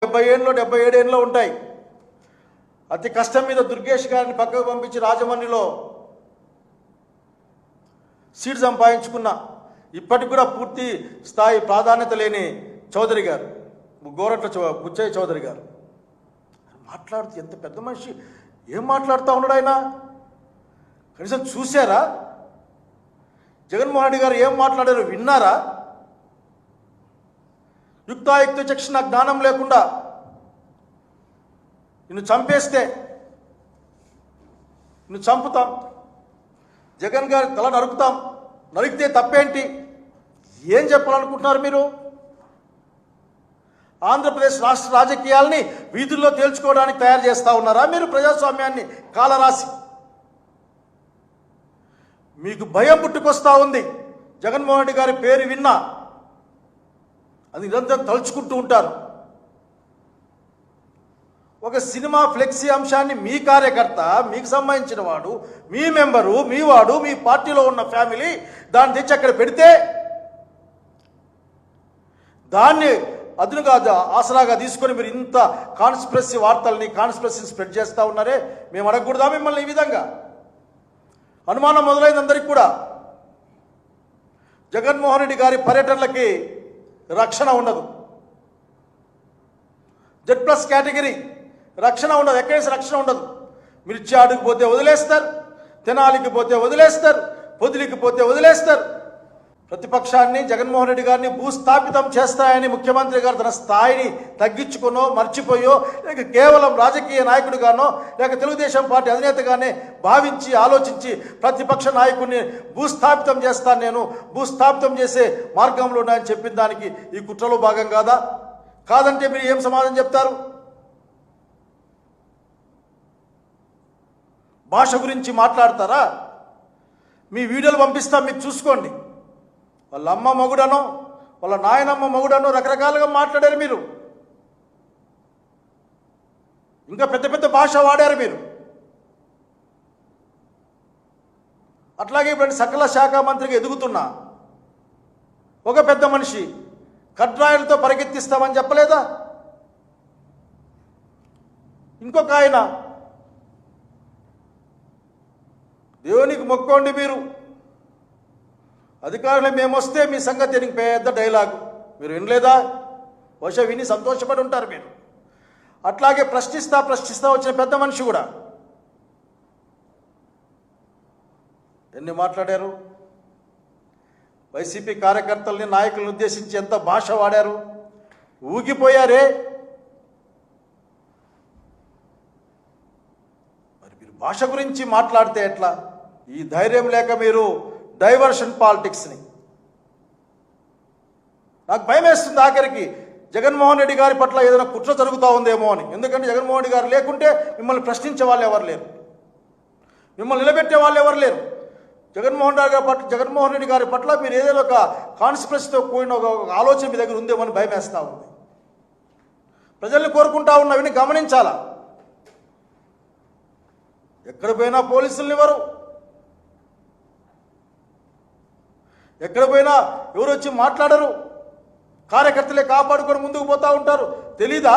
70 ఏళ్ళు 77 ఏళ్ళు ఉంటాయి. అతి కష్టం మీద దుర్గేష్ గారిని పక్కకు పంపించి రాజమండ్రిలో సీట్ సంపాదించుకున్న ఇప్పటికి కూడా పూర్తి స్థాయి ప్రాధాన్యత లేని చౌదరి గారు, గోరట్ల బుచ్చయ్య చౌదరి గారు మాట్లాడుతూ ఎంత పెద్ద మనిషి ఏం మాట్లాడుతూ ఉన్నాడు ఆయన? కనీసం చూశారా? జగన్మోహన్ రెడ్డి గారు ఏం మాట్లాడారో విన్నారా? యుక్తాయుక్త చక్షణ జ్ఞానం లేకుండా నిన్ను చంపేస్తే నిన్ను చంపుతాం, జగన్ గారి తల నరుకుతాం, నరికితే తప్పేంటి? ఏం చెప్పాలనుకుంటున్నారు మీరు? ఆంధ్రప్రదేశ్ రాష్ట్ర రాజకీయాల్ని వీధుల్లో తేల్చుకోవడానికి తయారు చేస్తూ ఉన్నారా మీరు? ప్రజాస్వామ్యాన్ని కాలరాసి మీకు భయం పుట్టుకొస్తూ ఉంది. జగన్మోహన్ రెడ్డి గారి పేరు విన్నా అది నిరంతరం తలుచుకుంటూ ఉంటారు. ఒక సినిమా ఫ్లెక్సీ అంశాన్ని మీ కార్యకర్త, మీకు సంబంధించిన వాడు, మీ మెంబరు, మీ వాడు, మీ పార్టీలో ఉన్న ఫ్యామిలీ దాన్ని తెచ్చి అక్కడ పెడితే దాన్ని అదునుగా ఆసరాగా తీసుకొని మీరు ఇంత కాన్స్పిరసీ వార్తల్ని, కాన్స్పిరసీని స్ప్రెడ్ చేస్తూ ఉన్నారే. మేము అడగకూడదా మిమ్మల్ని ఈ విధంగా? అనుమానం మొదలైంది అందరికీ కూడా. జగన్మోహన్ రెడ్డి గారి పర్యటనలకి రక్షణ ఉండదు. Z+ కేటగిరీ రక్షణ ఉండదు, ఎక్కడేసి రక్షణ ఉండదు. మిర్చాడుకు పోతే వదిలేస్తారు, తెనాలికి పోతే వదిలేస్తారు, పొదిలికి పోతే వదిలేస్తారు. ప్రతిపక్షాన్ని, జగన్మోహన్ రెడ్డి గారిని భూస్థాపితం చేస్తాయని ముఖ్యమంత్రి గారు తన స్థాయిని తగ్గించుకునో, మర్చిపోయో, లేక కేవలం రాజకీయ నాయకుడిగానో, లేక తెలుగుదేశం పార్టీ అధినేతగానే భావించి ఆలోచించి ప్రతిపక్ష నాయకుడిని భూస్థాపితం చేస్తాను, నేను భూస్థాపితం చేసే మార్గంలో ఉన్నాయని చెప్పిన దానికి ఈ కుట్రలో భాగం కాదా? కాదంటే మీరు ఏం సమాధానం చెప్తారు? భాష గురించి మాట్లాడతారా? మీ వీడియోలు పంపిస్తాం, మీకు చూసుకోండి. వాళ్ళ అమ్మ మొగుడనో, వాళ్ళ నాయనమ్మ మొగుడనో రకరకాలుగా మాట్లాడారు మీరు. ఇంకా పెద్ద పెద్ద భాష వాడారు మీరు. అట్లాగే ఇప్పుడు సకల శాఖ మంత్రిగా ఎదుగుతున్నా ఒక పెద్ద మనిషి కడ్రాయలతో పరిగెత్తిస్తామని చెప్పలేదా? ఇంకొక ఆయన దేవునికి మొక్కోండి మీరు, అధికారులు మేము వస్తే మీ సంగతి దీనికి పెద్ద డైలాగు. మీరు వినలేదా? బహుశా విని సంతోషపడి ఉంటారు మీరు. అట్లాగే ప్రశ్నిస్తా వచ్చిన పెద్ద మనిషి కూడా ఎన్ని మాట్లాడారు? వైసీపీ కార్యకర్తల్ని, నాయకులను ఉద్దేశించి ఎంత భాష వాడారు? ఊగిపోయారే. మరి మీరు భాష గురించి మాట్లాడితే ఎట్లా? ఈ ధైర్యం లేక మీరు డైవర్షన్ పాలిటిక్స్ని, నాకు భయం వేస్తుంది ఆఖరికి జగన్మోహన్ రెడ్డి గారి పట్ల ఏదైనా కుట్ర జరుగుతూ ఉందేమో అని. ఎందుకంటే జగన్మోహన్ రెడ్డి గారు లేకుంటే మిమ్మల్ని ప్రశ్నించే వాళ్ళు ఎవరు లేరు, మిమ్మల్ని నిలబెట్టే వాళ్ళు ఎవరు లేరు. జగన్మోహన్ రెడ్డి గారి పట్ల మీరు ఏదైనా ఒక కాన్స్పిరసీతో కూడిన ఒక ఆలోచన మీ దగ్గర ఉందేమో అని భయం వేస్తూ ఉంది. ప్రజల్ని కోరుకుంటా ఉన్నవిని గమనించాలా. ఎక్కడ పోయినా పోలీసుల్ని ఇవ్వరు, ఎక్కడ పోయినా ఎవరు వచ్చి మాట్లాడరు. కార్యకర్తలే కాపాడుకొని ముందుకు పోతూ ఉంటారు. తెలీదా?